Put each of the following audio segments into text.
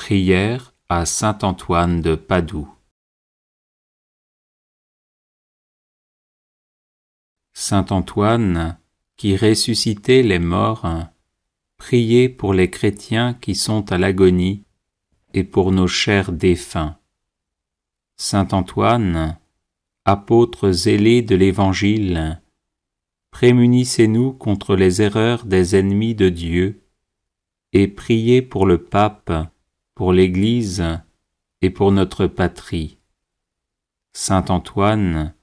Prière à saint Antoine de Padoue. Saint Antoine, qui ressuscitait les morts, priez pour les chrétiens qui sont à l'agonie et pour nos chers défunts. Saint Antoine, apôtre zélé de l'Évangile, prémunissez-nous contre les erreurs des ennemis de Dieu et priez pour le pape, pour l'Église et pour notre patrie. Saint Antoine,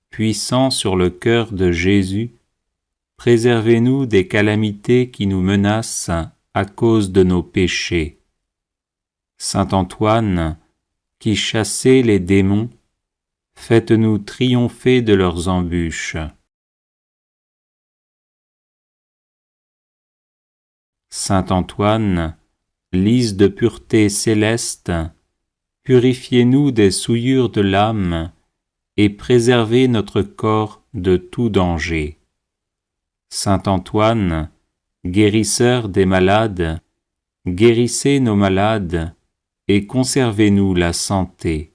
puissant sur le cœur de Jésus, préservez-nous des calamités qui nous menacent à cause de nos péchés. Saint Antoine, qui chassez les démons, faites-nous triompher de leurs embûches. Saint Antoine, lys de pureté céleste, purifiez-nous des souillures de l'âme et préservez notre corps de tout danger. Saint Antoine, guérisseur des malades, guérissez nos malades et conservez-nous la santé.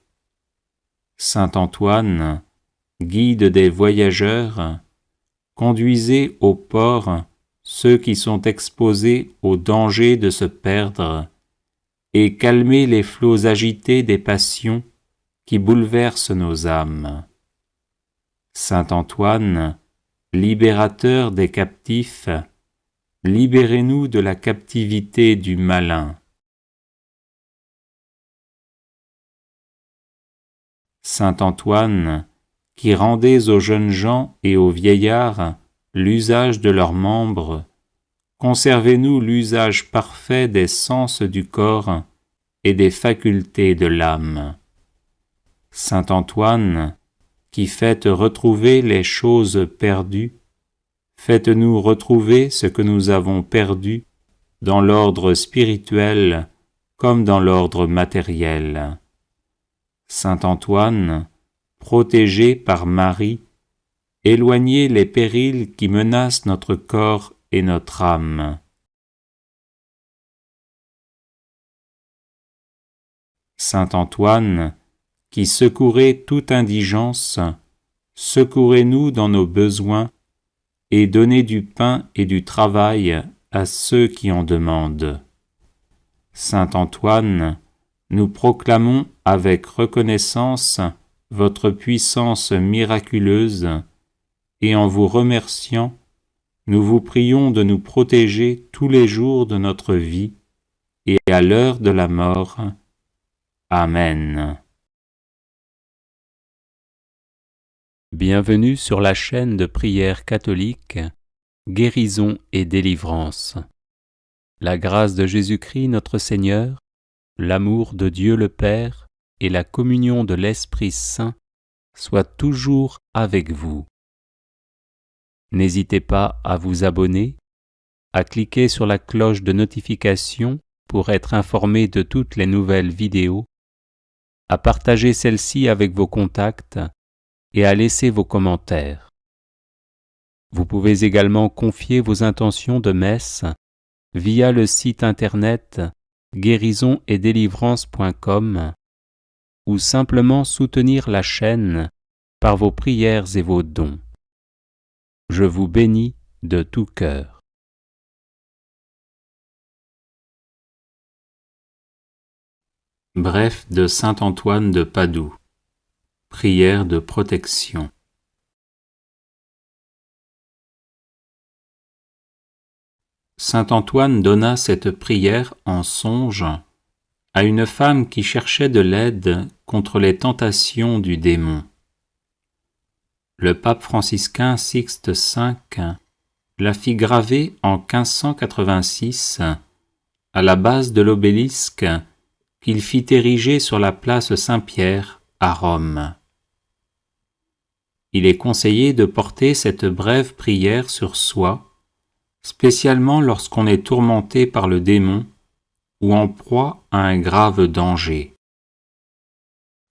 Saint Antoine, guide des voyageurs, conduisez au port ceux qui sont exposés au danger de se perdre et calmez les flots agités des passions qui bouleversent nos âmes. Saint Antoine, libérateur des captifs, libérez-nous de la captivité du malin. Saint Antoine, qui rendez aux jeunes gens et aux vieillards l'usage de leurs membres, conservez-nous l'usage parfait des sens du corps et des facultés de l'âme. Saint Antoine, qui faites retrouver les choses perdues, faites-nous retrouver ce que nous avons perdu dans l'ordre spirituel comme dans l'ordre matériel. Saint Antoine, protégé par Marie, éloignez les périls qui menacent notre corps et notre âme. Saint Antoine, qui secourez toute indigence, secourez-nous dans nos besoins et donnez du pain et du travail à ceux qui en demandent. Saint Antoine, nous proclamons avec reconnaissance votre puissance miraculeuse et en vous remerciant, nous vous prions de nous protéger tous les jours de notre vie et à l'heure de la mort. Amen. Bienvenue sur la chaîne de prière catholique, Guérison et délivrance. La grâce de Jésus-Christ notre Seigneur, l'amour de Dieu le Père et la communion de l'Esprit Saint soient toujours avec vous. N'hésitez pas à vous abonner, à cliquer sur la cloche de notification pour être informé de toutes les nouvelles vidéos, à partager celle-ci avec vos contacts et à laisser vos commentaires. Vous pouvez également confier vos intentions de messe via le site internet guérisonetdélivrance.com ou simplement soutenir la chaîne par vos prières et vos dons. Je vous bénis de tout cœur. Bref de saint Antoine de Padoue. Prière de protection. Saint Antoine donna cette prière en songe à une femme qui cherchait de l'aide contre les tentations du démon. Le pape franciscain Sixte V la fit graver en 1586 à la base de l'obélisque qu'il fit ériger sur la place Saint-Pierre à Rome. Il est conseillé de porter cette brève prière sur soi, spécialement lorsqu'on est tourmenté par le démon ou en proie à un grave danger.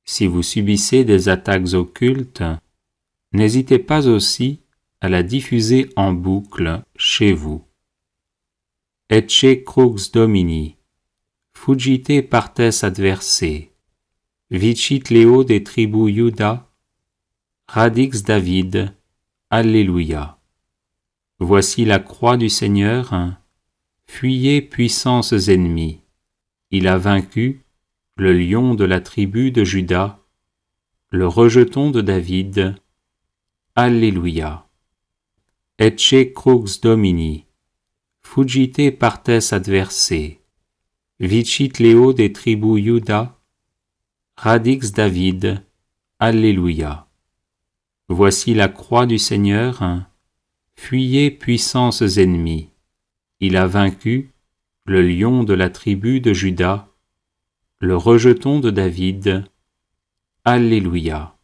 Si vous subissez des attaques occultes, n'hésitez pas aussi à la diffuser en boucle chez vous. Ecce crux Domini, fuggite partes adversae, vicit Leo des tribus Juda, radix David, Alléluia. Voici la croix du Seigneur, fuyez puissances ennemis. Il a vaincu le lion de la tribu de Juda, le rejeton de David. Alléluia. Ecce crux Domini, fuggite partes adversae, vicit Leo des tribus Juda, radix David. Alléluia. Voici la croix du Seigneur, fuyez puissances ennemis. Il a vaincu le lion de la tribu de Juda, le rejeton de David. Alléluia.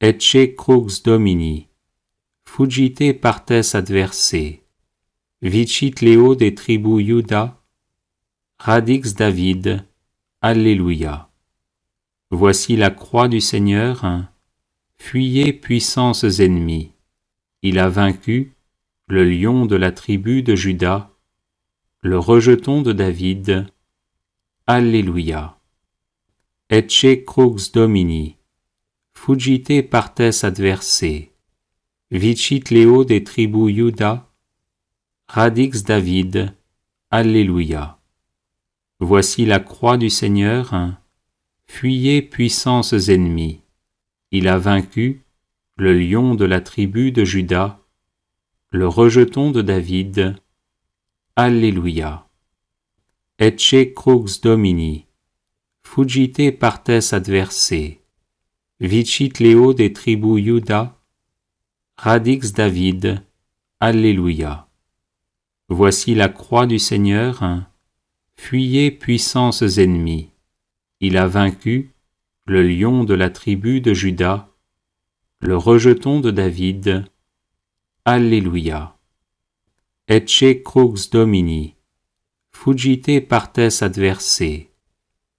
Ecce crux Domini, fuggite partes adversae, vicit Leo des tribus Juda, radix David. Alléluia. Voici la croix du Seigneur, fuyez puissances ennemis. Il a vaincu le lion de la tribu de Juda, le rejeton de David. Alléluia. Ecce crux Domini, fuggite partes adversae, vicit Leo des tribus Juda, radix David. Alléluia. Voici la croix du Seigneur, fuyez puissances ennemis. Il a vaincu le lion de la tribu de Juda, le rejeton de David. Alléluia. Ecce crux Domini, fuggite partes adversae, vicit Leo des tribus Juda, radix David. Alléluia. Voici la croix du Seigneur, fuyez puissances ennemis. Il a vaincu le lion de la tribu de Juda, le rejeton de David. Alléluia. Ecce crux Domini, fuggite partes adversae,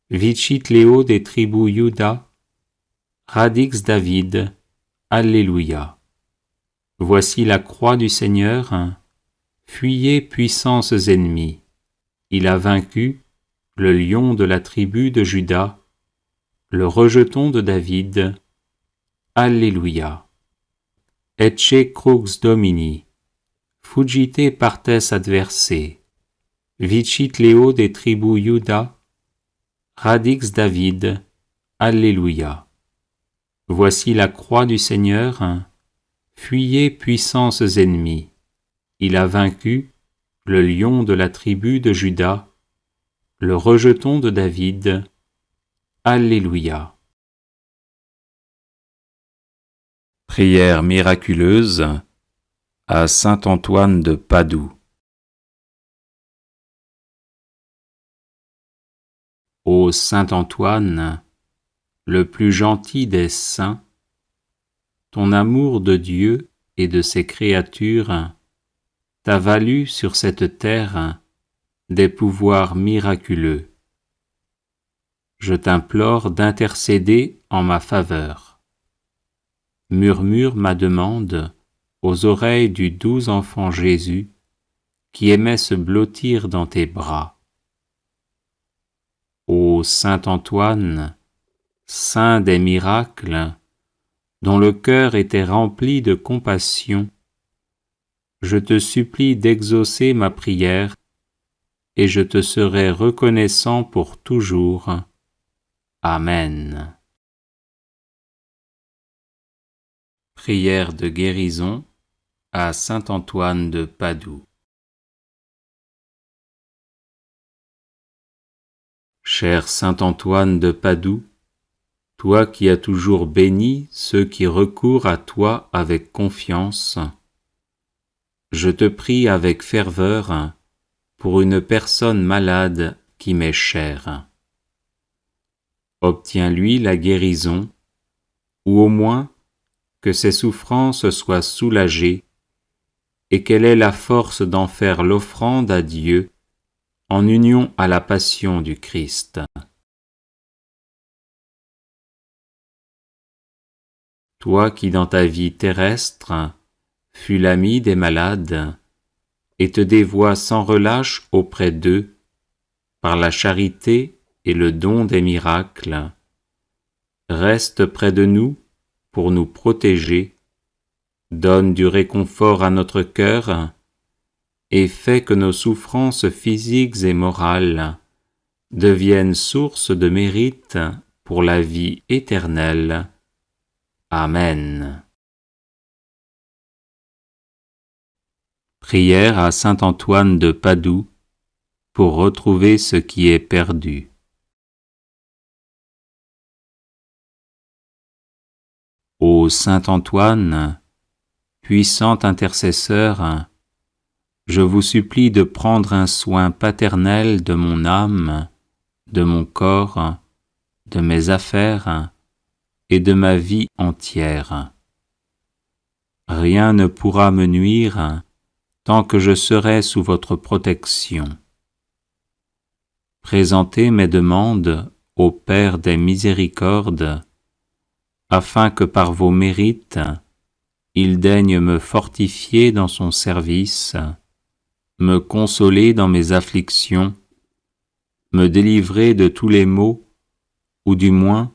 vicit Leo des tribus Juda, radix David. Alléluia. Voici la croix du Seigneur, fuyez puissances ennemis. Il a vaincu le lion de la tribu de Juda, le rejeton de David. Alléluia. Ecce crux Domini, fuggite partes adversae, vicit Leo des tribus Juda, radix David. Alléluia. Voici la croix du Seigneur, fuyez puissances ennemis. Il a vaincu le lion de la tribu de Juda, le rejeton de David. Alléluia. Prière miraculeuse à saint Antoine de Padoue. Ô saint Antoine, le plus gentil des saints, ton amour de Dieu et de ses créatures t'a valu sur cette terre des pouvoirs miraculeux. Je t'implore d'intercéder en ma faveur. Murmure ma demande aux oreilles du doux enfant Jésus qui aimait se blottir dans tes bras. Ô saint Antoine, saint des miracles, dont le cœur était rempli de compassion, je te supplie d'exaucer ma prière et je te serai reconnaissant pour toujours. Amen. Prière de guérison à saint Antoine de Padoue. Cher saint Antoine de Padoue, toi qui as toujours béni ceux qui recourent à toi avec confiance, je te prie avec ferveur pour une personne malade qui m'est chère. Obtiens-lui la guérison, ou au moins que ses souffrances soient soulagées et qu'elle ait la force d'en faire l'offrande à Dieu en union à la passion du Christ. Toi qui dans ta vie terrestre fus l'ami des malades et te dévoies sans relâche auprès d'eux, par la charité et le don des miracles, reste près de nous pour nous protéger, donne du réconfort à notre cœur et fait que nos souffrances physiques et morales deviennent source de mérite pour la vie éternelle. Amen. Prière à saint Antoine de Padoue pour retrouver ce qui est perdu. Ô saint Antoine, puissant intercesseur, je vous supplie de prendre un soin paternel de mon âme, de mon corps, de mes affaires et de ma vie entière. Rien ne pourra me nuire tant que je serai sous votre protection. Présentez mes demandes au Père des miséricordes, afin que par vos mérites, il daigne me fortifier dans son service, me consoler dans mes afflictions, me délivrer de tous les maux, ou du moins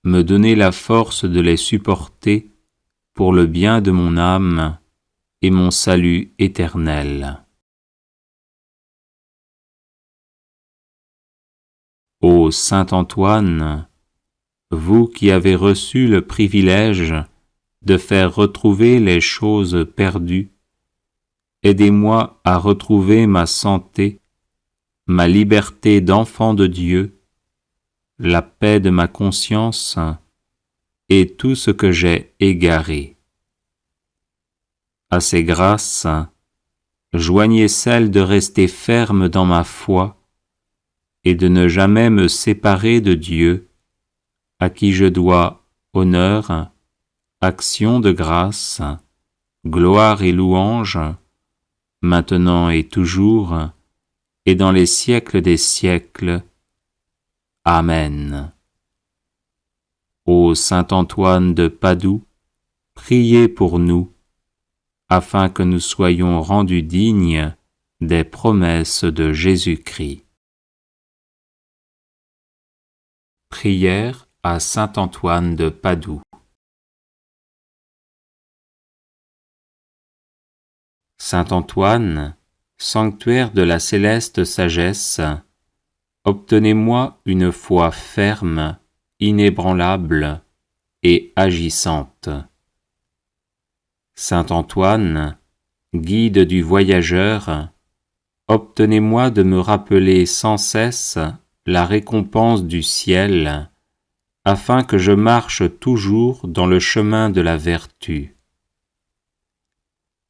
me donner la force de les supporter pour le bien de mon âme et mon salut éternel. Ô saint Antoine, vous qui avez reçu le privilège de faire retrouver les choses perdues, aidez-moi à retrouver ma santé, ma liberté d'enfant de Dieu, la paix de ma conscience et tout ce que j'ai égaré. À ces grâces, joignez celle de rester ferme dans ma foi et de ne jamais me séparer de Dieu, à qui je dois honneur, action de grâce, gloire et louange, maintenant et toujours, et dans les siècles des siècles. Amen. Ô saint Antoine de Padoue, priez pour nous, afin que nous soyons rendus dignes des promesses de Jésus-Christ. Prière à saint Antoine de Padoue. Saint Antoine, sanctuaire de la céleste sagesse, obtenez-moi une foi ferme, inébranlable et agissante. Saint Antoine, guide du voyageur, obtenez-moi de me rappeler sans cesse la récompense du ciel, afin que je marche toujours dans le chemin de la vertu.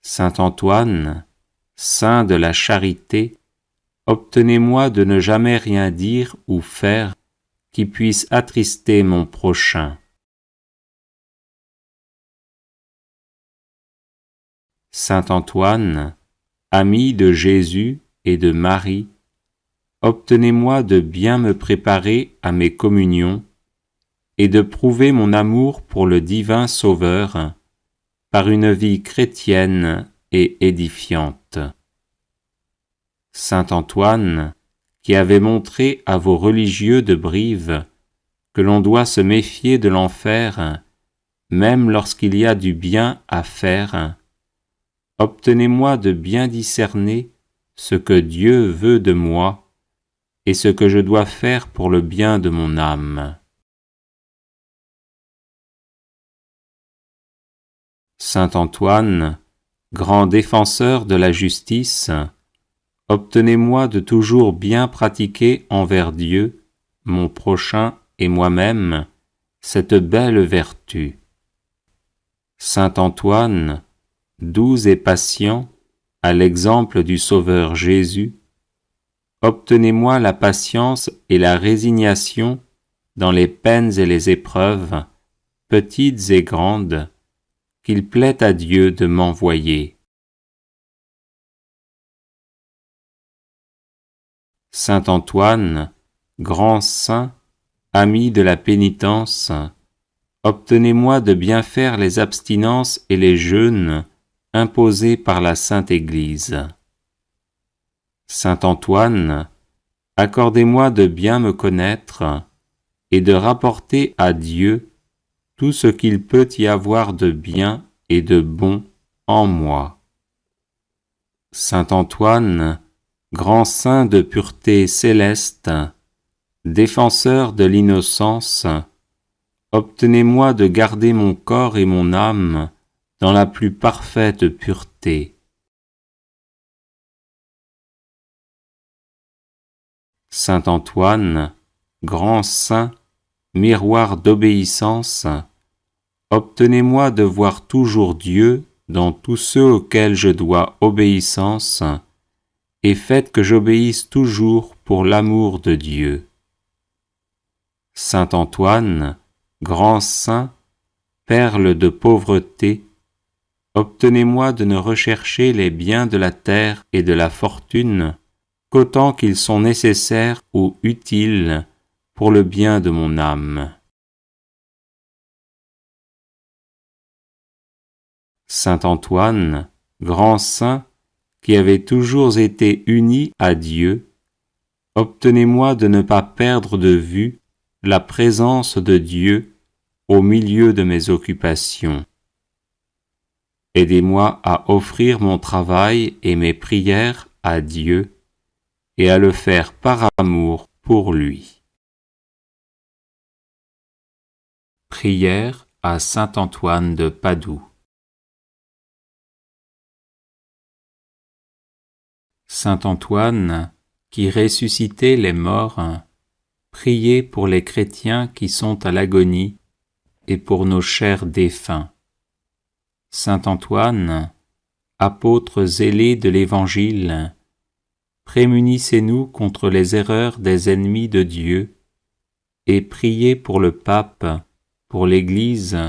Saint Antoine, saint de la charité, obtenez-moi de ne jamais rien dire ou faire qui puisse attrister mon prochain. Saint Antoine, ami de Jésus et de Marie, obtenez-moi de bien me préparer à mes communions et de prouver mon amour pour le divin Sauveur par une vie chrétienne et édifiante. Saint Antoine, qui avait montré à vos religieux de Brive que l'on doit se méfier de l'enfer, même lorsqu'il y a du bien à faire, obtenez-moi de bien discerner ce que Dieu veut de moi et ce que je dois faire pour le bien de mon âme. Saint Antoine, grand défenseur de la justice, obtenez-moi de toujours bien pratiquer envers Dieu, mon prochain et moi-même, cette belle vertu. Saint Antoine, doux et patient, à l'exemple du Sauveur Jésus, obtenez-moi la patience et la résignation dans les peines et les épreuves, petites et grandes, qu'il plaît à Dieu de m'envoyer. Saint Antoine, grand saint, ami de la pénitence, obtenez-moi de bien faire les abstinences et les jeûnes imposés par la Sainte Église. Saint Antoine, accordez-moi de bien me connaître et de rapporter à Dieu tout ce qu'il peut y avoir de bien et de bon en moi. Saint Antoine, grand saint de pureté céleste, défenseur de l'innocence, obtenez-moi de garder mon corps et mon âme dans la plus parfaite pureté. Saint Antoine, grand saint, miroir d'obéissance, obtenez-moi de voir toujours Dieu dans tous ceux auxquels je dois obéissance, et faites que j'obéisse toujours pour l'amour de Dieu. Saint Antoine, grand saint, perle de pauvreté, obtenez-moi de ne rechercher les biens de la terre et de la fortune qu'autant qu'ils sont nécessaires ou utiles pour le bien de mon âme. Saint Antoine, grand saint, qui avez toujours été uni à Dieu, obtenez-moi de ne pas perdre de vue la présence de Dieu au milieu de mes occupations. Aidez-moi à offrir mon travail et mes prières à Dieu et à le faire par amour pour lui. Prière à Saint Antoine de Padoue. Saint Antoine, qui ressuscitait les morts, priez pour les chrétiens qui sont à l'agonie et pour nos chers défunts. Saint Antoine, apôtre zélé de l'Évangile, prémunissez-nous contre les erreurs des ennemis de Dieu et priez pour le pape, pour l'Église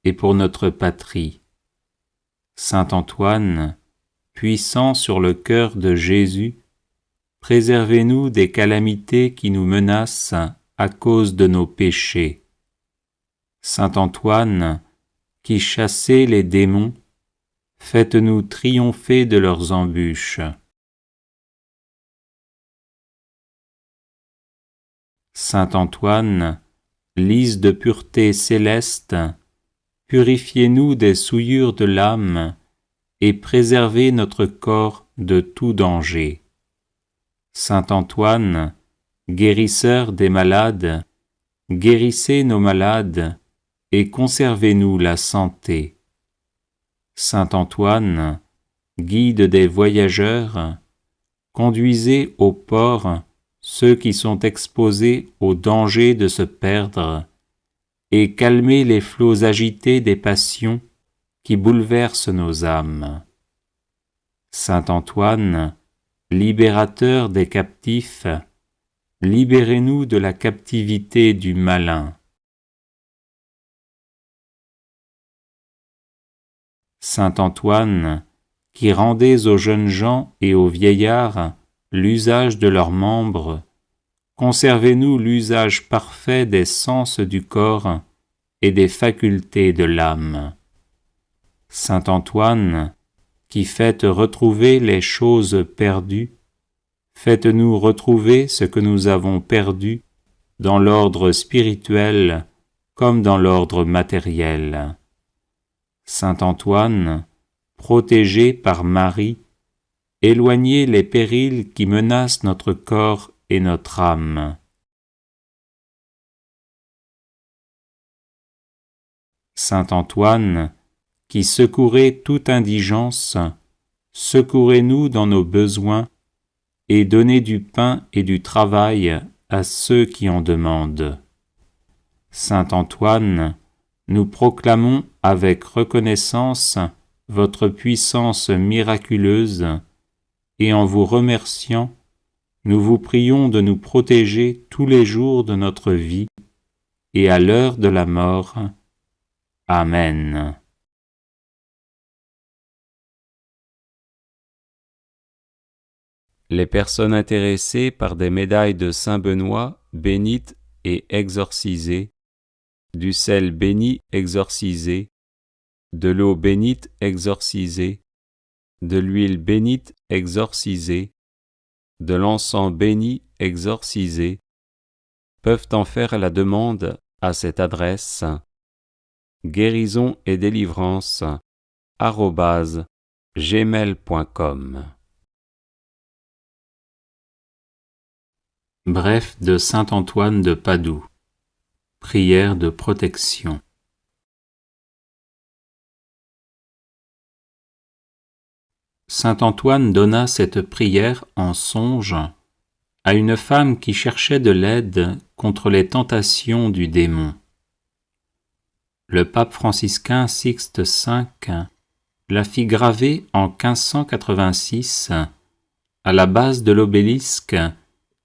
et pour notre patrie. Saint Antoine, puissant sur le cœur de Jésus, préservez-nous des calamités qui nous menacent à cause de nos péchés. Saint Antoine, qui chassez les démons, faites-nous triompher de leurs embûches. Saint Antoine, lys de pureté céleste, purifiez-nous des souillures de l'âme et préservez notre corps de tout danger. Saint Antoine, guérisseur des malades, guérissez nos malades et conservez-nous la santé. Saint Antoine, guide des voyageurs, conduisez au port ceux qui sont exposés au danger de se perdre et calmez les flots agités des passions qui bouleversent nos âmes. Saint Antoine, libérateur des captifs, libérez-nous de la captivité du malin. Saint Antoine, qui rendez aux jeunes gens et aux vieillards l'usage de leurs membres, conservez-nous l'usage parfait des sens du corps et des facultés de l'âme. Saint Antoine, qui faites retrouver les choses perdues, faites-nous retrouver ce que nous avons perdu dans l'ordre spirituel comme dans l'ordre matériel. Saint Antoine, protégé par Marie, éloignez les périls qui menacent notre corps et notre âme. Saint Antoine, qui secourez toute indigence, secourez-nous dans nos besoins et donnez du pain et du travail à ceux qui en demandent. Saint Antoine, nous proclamons avec reconnaissance votre puissance miraculeuse et en vous remerciant, nous vous prions de nous protéger tous les jours de notre vie et à l'heure de la mort. Amen. Les personnes intéressées par des médailles de Saint Benoît bénites et exorcisées, du sel béni exorcisé, de l'eau bénite exorcisée, de l'huile bénite exorcisée, de l'encens béni exorcisé peuvent en faire la demande à cette adresse guérison et délivrance @gmail.com. Bref de saint Antoine de Padoue. Prière de protection. Saint Antoine donna cette prière en songe à une femme qui cherchait de l'aide contre les tentations du démon. Le pape franciscain Sixte V la fit graver en 1586 à la base de l'obélisque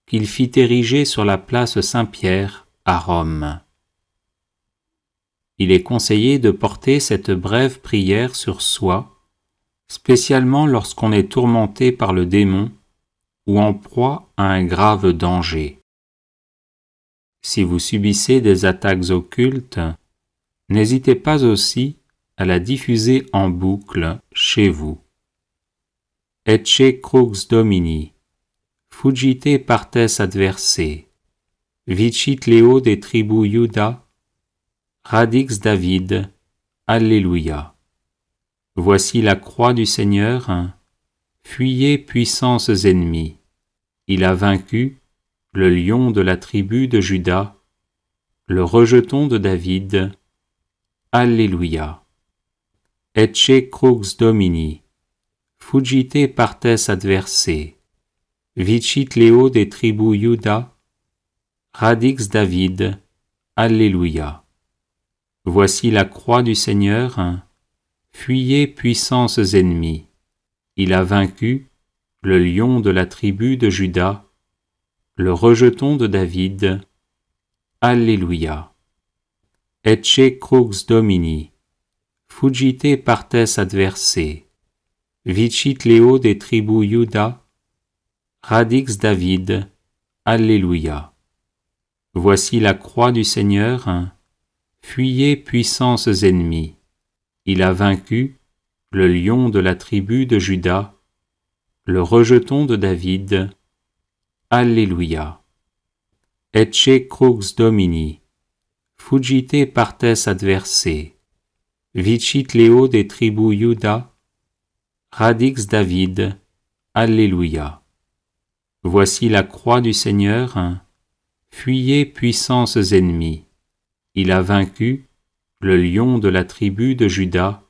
qu'il fit ériger sur la place Saint-Pierre à Rome. Il est conseillé de porter cette brève prière sur soi, spécialement lorsqu'on est tourmenté par le démon ou en proie à un grave danger. Si vous subissez des attaques occultes, n'hésitez pas aussi à la diffuser en boucle chez vous. Ecce crux Domini, fugite partes adversae, vicit Leo de tribu Iuda, radix David, Alléluia. Voici la croix du Seigneur, fuyez puissances ennemies. Il a vaincu le lion de la tribu de Juda, le rejeton de David. Alléluia. Ecce crux Domini, fugite partes adversae, vicit Leo de tribu Iuda, radix David. Alléluia. Voici la croix du Seigneur, fuyez puissances ennemies. Il a vaincu le lion de la tribu de Juda, le rejeton de David. Alléluia. Ecce crux Domini, fugite partes adversae, vicit Leo de tribu Iuda, radix David. Alléluia. Voici la croix du Seigneur, fuyez puissances ennemies. Il a vaincu le lion de la tribu de Juda, le rejeton de David. Alléluia. Ecce crux Domini, fugite partes adversae, vicit Leo de tribu Iuda, radix David. Alléluia. Voici la croix du Seigneur, fuyez puissances ennemies. Il a vaincu le lion de la tribu de Juda,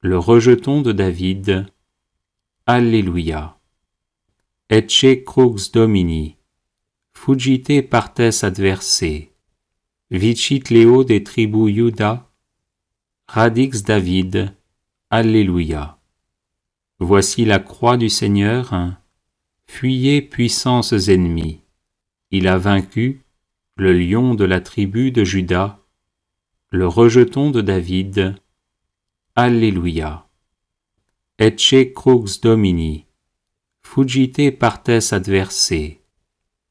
le rejeton de David. Alléluia. Ecce crux Domini, fugite partes adversae, vicit Leo de tribu Iuda, radix David. Alléluia. Voici la croix du Seigneur, fuyez puissances ennemies. Il a vaincu le lion de la tribu de Juda, le rejeton de David. Alléluia. Ecce crux Domini, fugite partes adversae,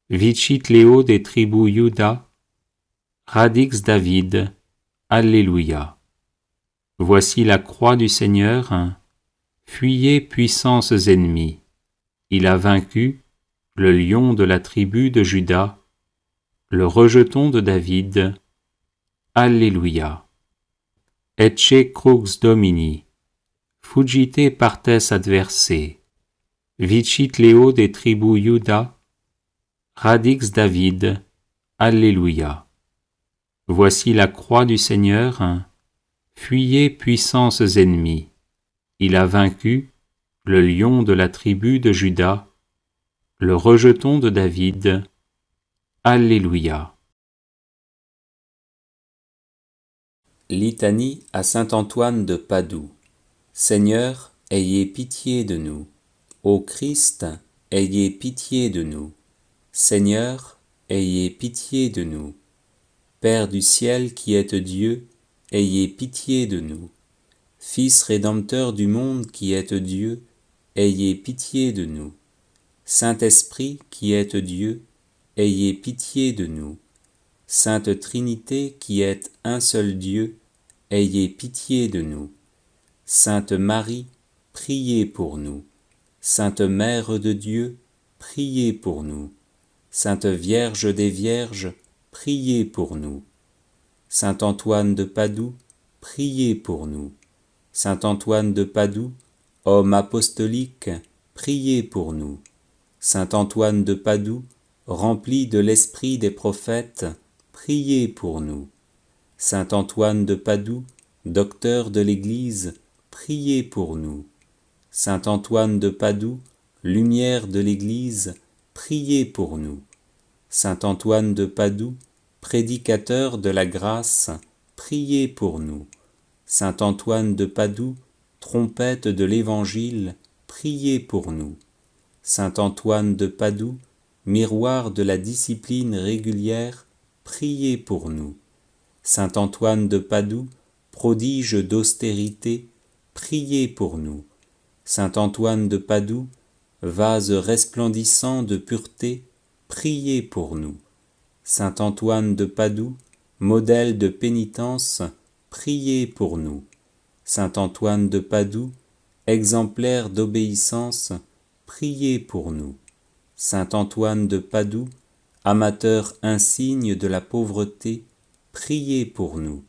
vicit Leo de tribu Iuda, radix David. Alléluia. Voici la croix du Seigneur, fuyez puissances ennemies. Il a vaincu le lion de la tribu de Juda, le rejeton de David. Alléluia. Ecce crux Domini, fugite partes adversae, vicit Leo de tribu Iuda, radix David. Alléluia. Voici la croix du Seigneur, fuyez puissances ennemies. Il a vaincu le lion de la tribu de Juda, le rejeton de David. Alléluia. Litanie à saint Antoine de Padoue. Seigneur, ayez pitié de nous. Ô Christ, ayez pitié de nous. Seigneur, ayez pitié de nous. Père du ciel qui êtes Dieu, ayez pitié de nous. Fils rédempteur du monde qui êtes Dieu, ayez pitié de nous. Saint-Esprit qui êtes Dieu, ayez pitié de nous. Sainte Trinité qui êtes un seul Dieu, ayez pitié de nous. Sainte Marie, priez pour nous. Sainte Mère de Dieu, priez pour nous. Sainte Vierge des Vierges, priez pour nous. Saint Antoine de Padoue, priez pour nous. Saint Antoine de Padoue, homme apostolique, priez pour nous. Saint Antoine de Padoue, rempli de l'esprit des prophètes, priez pour nous. Saint Antoine de Padoue, docteur de l'Église, priez pour nous. Saint Antoine de Padoue, lumière de l'Église, priez pour nous. Saint Antoine de Padoue, prédicateur de la grâce, priez pour nous. Saint Antoine de Padoue, trompette de l'Évangile, priez pour nous. Saint Antoine de Padoue, miroir de la discipline régulière, priez pour nous. Saint Antoine de Padoue, prodige d'austérité, priez pour nous. Saint Antoine de Padoue, vase resplendissant de pureté, priez pour nous. Saint Antoine de Padoue, modèle de pénitence, priez pour nous. Saint Antoine de Padoue, exemplaire d'obéissance, priez pour nous. Saint Antoine de Padoue, amateur insigne de la pauvreté, priez pour nous.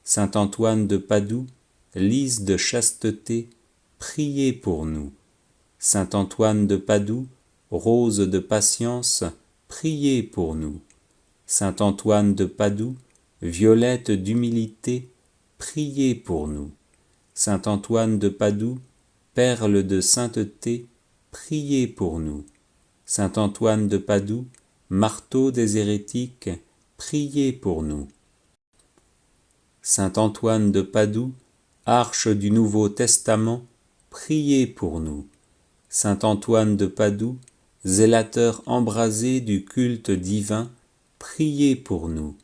Saint Antoine de Padoue, lys de chasteté, priez pour nous. Saint Antoine de Padoue, rose de patience, priez pour nous. Saint Antoine de Padoue, violette d'humilité, priez pour nous. Saint Antoine de Padoue, perle de sainteté, priez pour nous. Saint Antoine de Padoue, marteau des hérétiques, priez pour nous. Saint Antoine de Padoue, arche du Nouveau Testament, priez pour nous. Saint Antoine de Padoue, zélateur embrasé du culte divin, priez pour nous.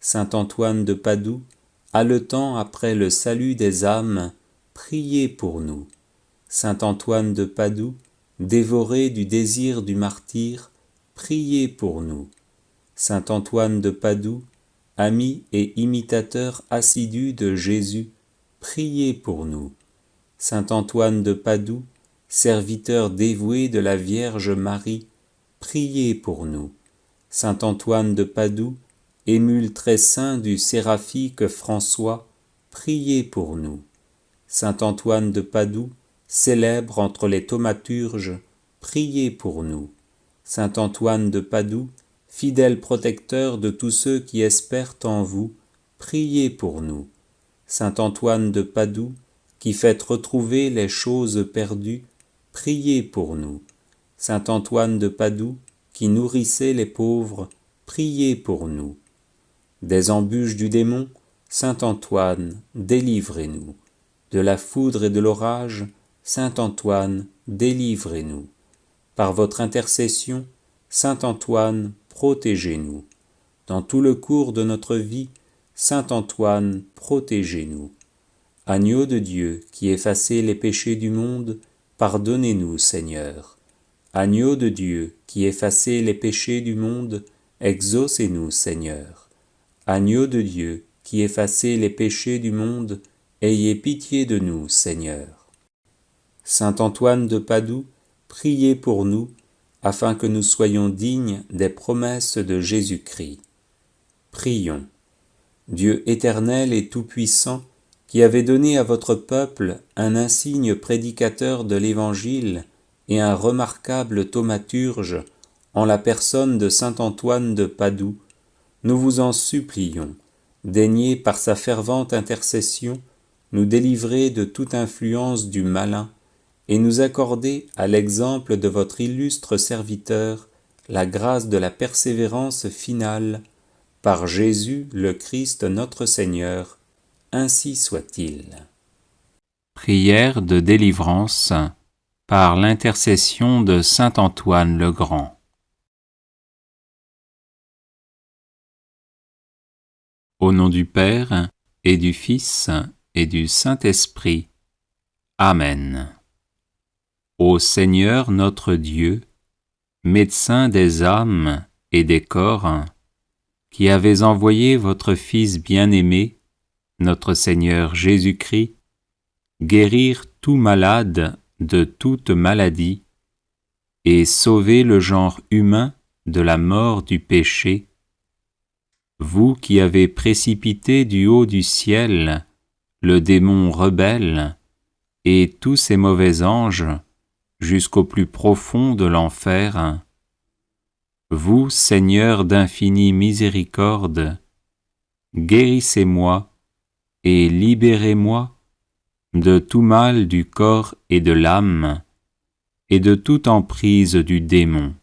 Saint Antoine de Padoue, haletant après le salut des âmes, priez pour nous. Saint Antoine de Padoue, dévoré du désir du martyre, priez pour nous. Saint Antoine de Padoue, ami et imitateur assidu de Jésus, priez pour nous. Saint Antoine de Padoue, serviteur dévoué de la Vierge Marie, priez pour nous. Saint Antoine de Padoue, émule très saint du séraphique François, priez pour nous. Saint Antoine de Padoue, célèbre entre les thaumaturges, priez pour nous. Saint Antoine de Padoue, fidèle protecteur de tous ceux qui espèrent en vous, priez pour nous. Saint Antoine de Padoue, qui faites retrouver les choses perdues, priez pour nous. Saint Antoine de Padoue, qui nourrissait les pauvres, priez pour nous. Des embûches du démon, Saint Antoine, délivrez-nous. De la foudre et de l'orage, Saint Antoine, délivrez-nous. Par votre intercession, Saint Antoine, protégez-nous. Dans tout le cours de notre vie, Saint Antoine, protégez-nous. Agneau de Dieu, qui effacez les péchés du monde, pardonnez-nous, Seigneur. Agneau de Dieu, qui effacez les péchés du monde, exaucez-nous, Seigneur. Agneau de Dieu, qui effacez les péchés du monde, ayez pitié de nous, Seigneur. Saint Antoine de Padoue, priez pour nous, afin que nous soyons dignes des promesses de Jésus-Christ. Prions. Dieu éternel et tout-puissant, qui avez donné à votre peuple un insigne prédicateur de l'Évangile et un remarquable thaumaturge en la personne de saint Antoine de Padoue, nous vous en supplions, daignez par sa fervente intercession nous délivrer de toute influence du malin et nous accorder, à l'exemple de votre illustre serviteur, la grâce de la persévérance finale, par Jésus le Christ notre Seigneur, ainsi soit-il. Prière de délivrance par l'intercession de saint Antoine le Grand. Au nom du Père, et du Fils, et du Saint-Esprit. Amen. Ô Seigneur notre Dieu, médecin des âmes et des corps, qui avez envoyé votre Fils bien-aimé, notre Seigneur Jésus-Christ, guérir tout malade de toute maladie, et sauvez le genre humain de la mort du péché, vous qui avez précipité du haut du ciel le démon rebelle et tous ses mauvais anges jusqu'au plus profond de l'enfer, vous, Seigneur d'infinie miséricorde, guérissez-moi et libérez-moi de tout mal du corps et de l'âme, et de toute emprise du démon.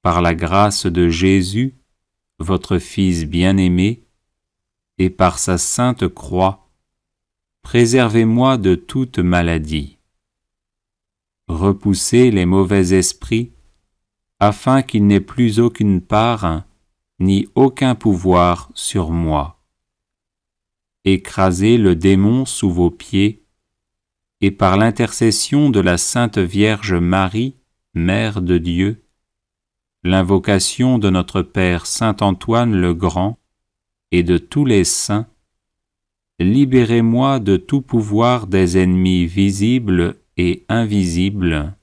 Par la grâce de Jésus, votre Fils bien-aimé, et par sa sainte croix, préservez-moi de toute maladie. Repoussez les mauvais esprits, afin qu'ils n'aient plus aucune part, ni aucun pouvoir sur moi. Écrasez le démon sous vos pieds, et par l'intercession de la Sainte Vierge Marie, Mère de Dieu, l'invocation de notre Père Saint Antoine le Grand et de tous les saints, libérez-moi de tout pouvoir des ennemis visibles et invisibles,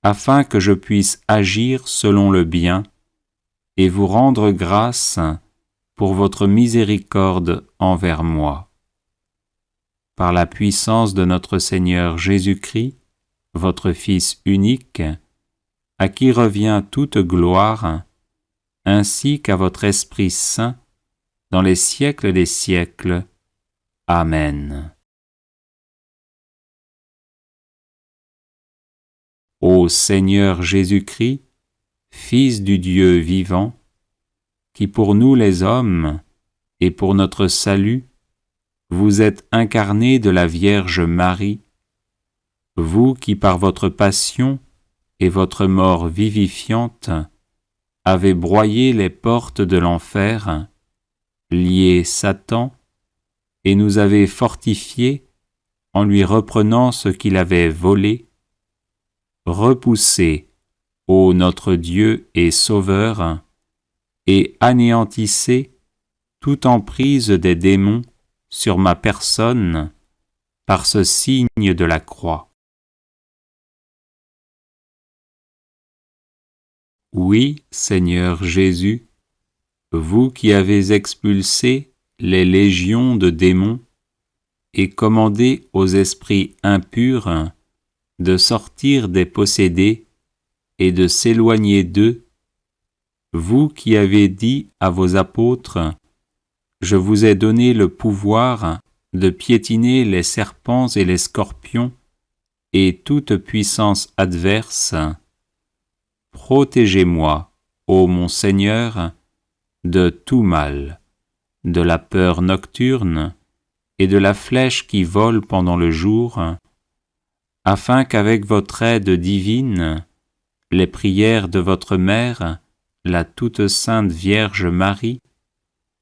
afin que je puisse agir selon le bien et vous rendre grâce pour votre miséricorde envers moi. Par la puissance de notre Seigneur Jésus-Christ, votre Fils unique, à qui revient toute gloire, ainsi qu'à votre Esprit Saint, dans les siècles des siècles. Amen. Ô Seigneur Jésus-Christ, Fils du Dieu vivant, qui pour nous les hommes, et pour notre salut, vous êtes incarné de la Vierge Marie, vous qui par votre passion et votre mort vivifiante avez broyé les portes de l'enfer, lié Satan, et nous avez fortifiés en lui reprenant ce qu'il avait volé, repoussez, ô notre Dieu et Sauveur, et anéantissez toute emprise des démons sur ma personne par ce signe de la croix. Oui, Seigneur Jésus, vous qui avez expulsé les légions de démons et commandé aux esprits impurs de sortir des possédés et de s'éloigner d'eux, vous qui avez dit à vos apôtres, « Je vous ai donné le pouvoir de piétiner les serpents et les scorpions et toute puissance adverse, protégez-moi, ô mon Seigneur, de tout mal, de la peur nocturne et de la flèche qui vole pendant le jour, afin qu'avec votre aide divine, les prières de votre Mère, la toute sainte Vierge Marie,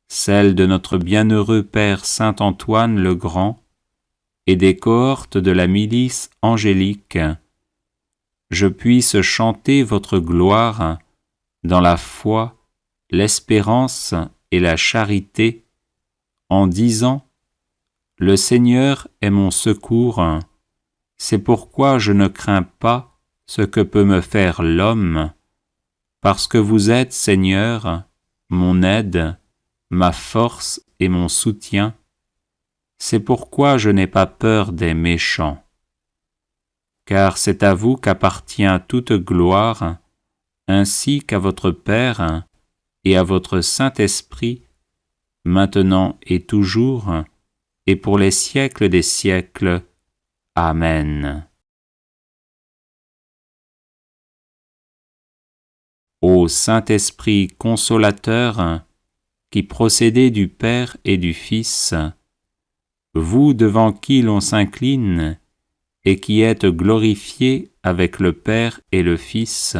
celles de notre bienheureux Père Saint Antoine le Grand, et des cohortes de la milice angélique, je puisse chanter votre gloire dans la foi, l'espérance et la charité, en disant « Le Seigneur est mon secours, c'est pourquoi je ne crains pas ce que peut me faire l'homme, parce que vous êtes, Seigneur, mon aide, ma force et mon soutien, c'est pourquoi je n'ai pas peur des méchants. Car c'est à vous qu'appartient toute gloire, ainsi qu'à votre Père et à votre Saint-Esprit, maintenant et toujours, et pour les siècles des siècles. Amen. Ô Saint-Esprit consolateur, qui procédez du Père et du Fils, vous devant qui l'on s'incline, et qui êtes glorifiés avec le Père et le Fils,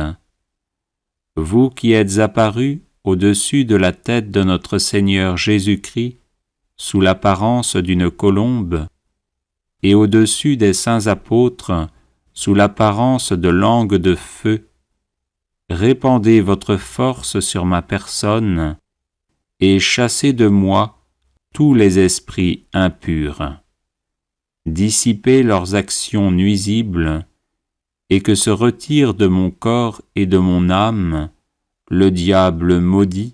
vous qui êtes apparus au-dessus de la tête de notre Seigneur Jésus-Christ, sous l'apparence d'une colombe, et au-dessus des saints apôtres, sous l'apparence de langues de feu, répandez votre force sur ma personne, et chassez de moi tous les esprits impurs. dissiper leurs actions nuisibles, et que se retire de mon corps et de mon âme le diable maudit,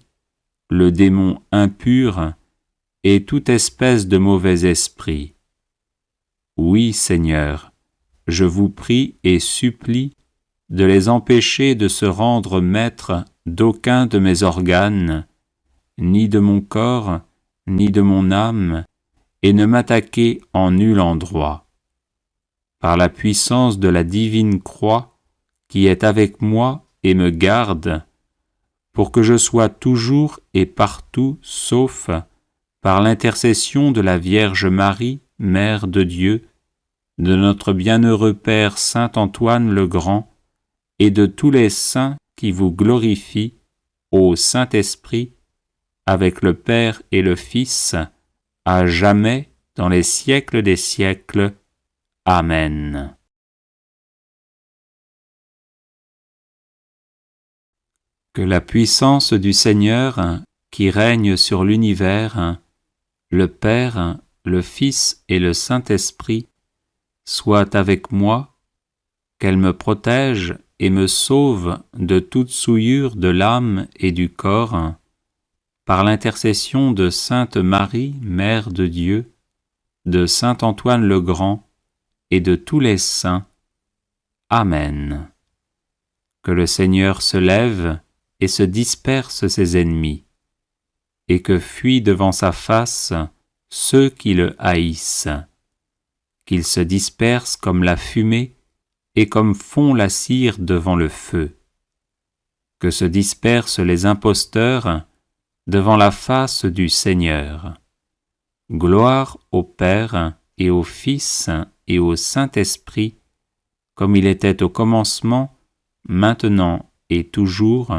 le démon impur et toute espèce de mauvais esprit. Oui, Seigneur, je vous prie et supplie de les empêcher de se rendre maîtres d'aucun de mes organes, ni de mon corps, ni de mon âme, et ne m'attaquer en nul endroit. Par la puissance de la divine croix qui est avec moi et me garde, pour que je sois toujours et partout sauf par l'intercession de la Vierge Marie, Mère de Dieu, de notre bienheureux Père Saint Antoine le Grand, et de tous les saints qui vous glorifient, ô Saint-Esprit, avec le Père et le Fils, à jamais dans les siècles des siècles. Amen. Que la puissance du Seigneur, qui règne sur l'univers, le Père, le Fils et le Saint-Esprit, soit avec moi, qu'elle me protège et me sauve de toute souillure de l'âme et du corps, par l'intercession de Sainte Marie, Mère de Dieu, de Saint Antoine le Grand et de tous les saints. Amen. Que le Seigneur se lève et se disperse ses ennemis, et que fuient devant sa face ceux qui le haïssent, qu'ils se dispersent comme la fumée et comme fond la cire devant le feu, que se dispersent les imposteurs devant la face du Seigneur. Gloire au Père et au Fils et au Saint-Esprit, comme il était au commencement, maintenant et toujours,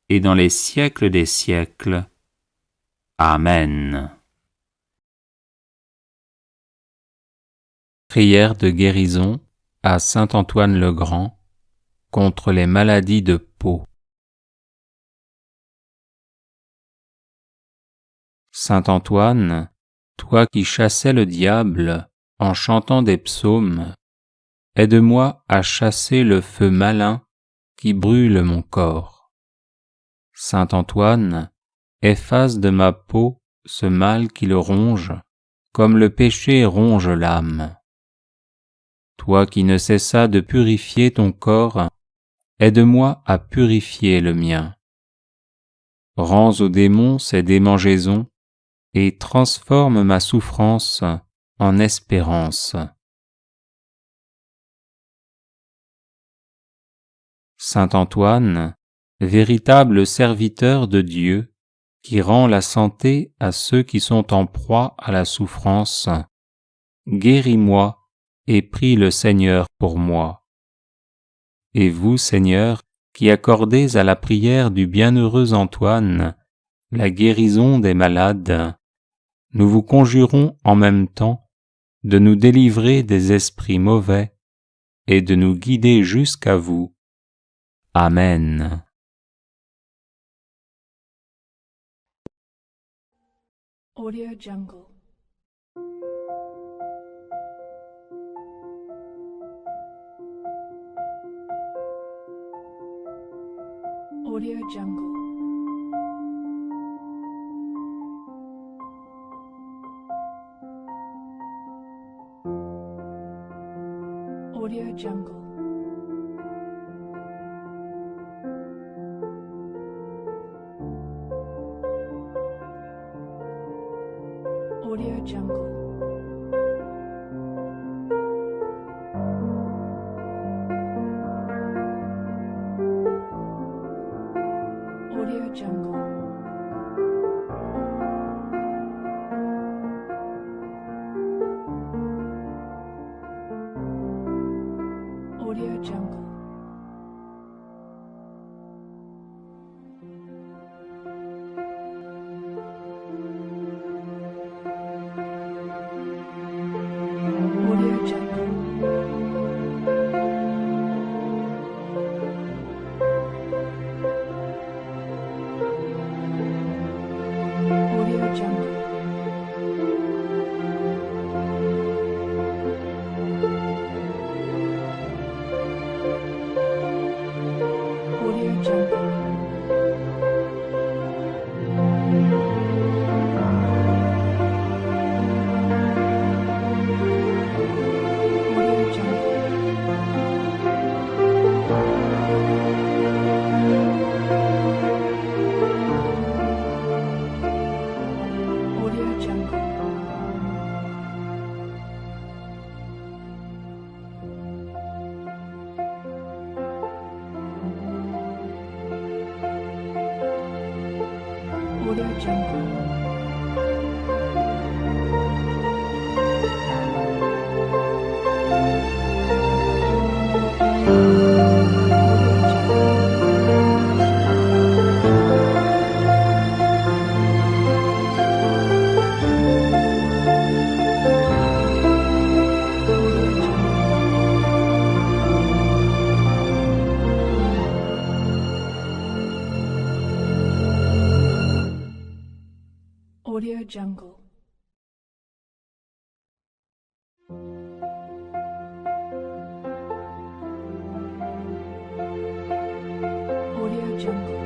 et dans les siècles des siècles. Amen. Prière de guérison à Saint Antoine le Grand contre les maladies de peau. Saint Antoine, toi qui chassais le diable en chantant des psaumes, aide-moi à chasser le feu malin qui brûle mon corps. Saint Antoine, efface de ma peau ce mal qui le ronge, comme le péché ronge l'âme. Toi qui ne cessas de purifier ton corps, aide-moi à purifier le mien. Rends aux démons ces démangeaisons et transforme ma souffrance en espérance. Saint Antoine, véritable serviteur de Dieu, qui rend la santé à ceux qui sont en proie à la souffrance, guéris-moi et prie le Seigneur pour moi. Et vous, Seigneur, qui accordez à la prière du bienheureux Antoine la guérison des malades, nous vous conjurons en même temps de nous délivrer des esprits mauvais et de nous guider jusqu'à vous. Amen. Audio Jungle. Audio Jungle. Audio Jungle. Audio Jungle. Audio Jungle. Audio Jungle. Audio Jungle. Audio Jungle. Audio Jungle. Audio Jungle.